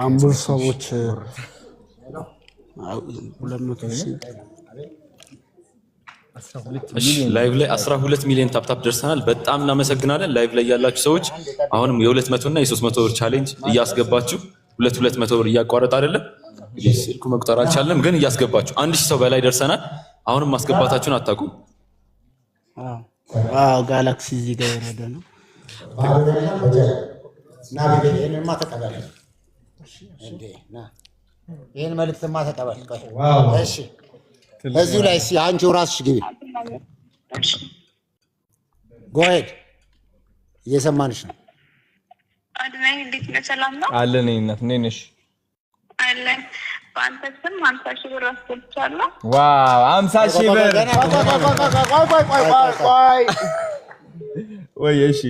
አምቡል ሰዎች 200 ላይቭ ላይ 12 ሚሊዮን ታፕታፕ ደርሰናል። በጣም እናመሰግናለን። ላይቭ ላይ ያላችሁ ሰዎች አሁንም የ200 እና የ300 ብር ቻሌንጅ እያስገባችሁ 200 ብር እያቋረጥ አይደለም እንግዲህ ስልኩ መቁጠር አልቻለም፣ ግን እያስገባችሁ 1000 ሰው በላይ ደርሰናል። አሁንም ማስገባታችሁን አታቁም። ጋላክሲ እዚህ ጋር ወረደ ነው ና በየኔማ ተቀበል እንዴ ና ይሄን መልእክትማ ተቀበል። እሺ እዚሁ ላይ አንቺው ራስሽ ግቢ። ጎሄድ እየሰማንሽ ነው። አድናኝ እንዴት ነህ? ሰላም ነው አለን። እናት እንዴት ነሽ? አለን። በአንተ ስም 50,000 ብር አስገብቻለሁ። ዋው 50,000 ብር! ቆይ ወይ እሺ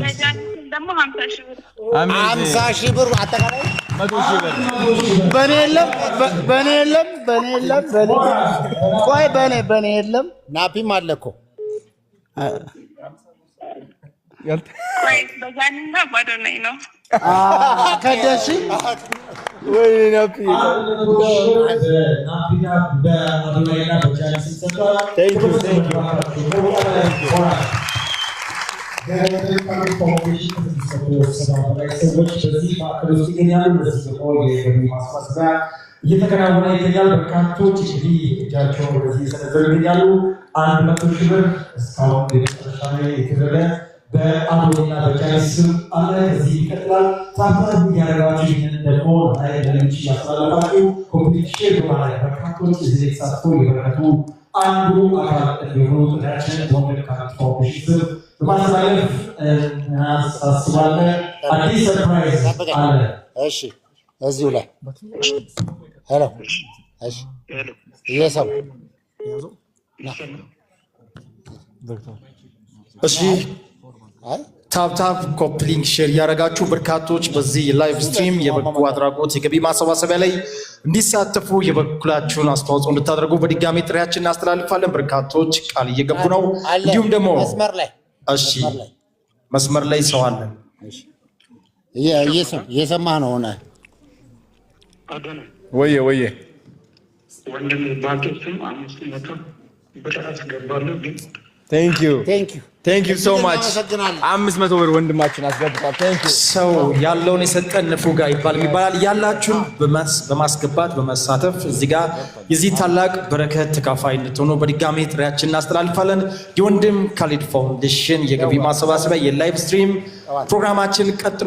ለጃን ደግሞ 50,000 ብር 50,000 ብር አጠቃላይ 100,000 ብር በኔ የለም ቆይ በኔ የለም። ናፒም አለ እኮ ቆይ በጃንና ባዶናይ ነው ከደሽ ወይ ናፒ በባዶናይና በጃን ሲሰጣ ቴንክ ዩ እየተከናወነ ይገኛል። በርካቶች እንግዲህ እጃቸውን ወደዚህ እየሰነዘሩ ይገኛሉ። 100,000 ብር እስካሁን የመጨረሻ ላይ የተደረገ በአዶና በጃኒ ስም አለ። ከዚህ ይቀጥላል። ታምራት እያደረጋችሁ ይህንን ደግሞ ላይ ለልጅ ያስተላለፋችሁ ኮምፒውተር ሼር በማድረግ በርካቶች እዚህ ተሳትፎ የበረከቱ አንዱ አካል እንዲሆኑ ጥሪያችንን በወንድ ካርት ፋውንዴሽን ስም በማስተላለፍ እናሳስባለን። አዲስ ሰርፕራይዝ አለ። እሺ እዚሁ ላይ ሄሎ እሺ እየሰሙ እሺ ታፕታፕ ኮፕሊንግ ሼር ያደረጋችሁ በርካቶች በዚህ ላይቭ ስትሪም የበጎ አድራጎት የገቢ ማሰባሰቢያ ላይ እንዲሳተፉ የበኩላችሁን አስተዋጽኦ እንድታደርጉ በድጋሚ ጥሪያችንን እናስተላልፋለን። በርካቶች ቃል እየገቡ ነው። እንዲሁም ደግሞ መስመር ላይ እሺ መስመር ላይ ሰው አለ። እሺ እየሰማህ ነው ሆነ ወየ ወንድም ባንክም 500 ብር አስገባለሁ። ቴንክ ዩ ሶ ማች 500 ብር ወንድማችን አስገብቷል። ቴንክ ዩ ሰው ያለውን የሰጠን ንፉጋ ይባላል። ያላችሁን በማስገባት በመሳተፍ እዚህ ጋር የዚህ ታላቅ በረከት ተካፋይ እንድትሆኑ በድጋሚ ጥሪያችንን እናስተላልፋለን። የወንድም ካሊድ ፋውንዴሽን የገቢ ማሰባሰቢያ የላይቭ ስትሪም ፕሮግራማችን ቀጥሎ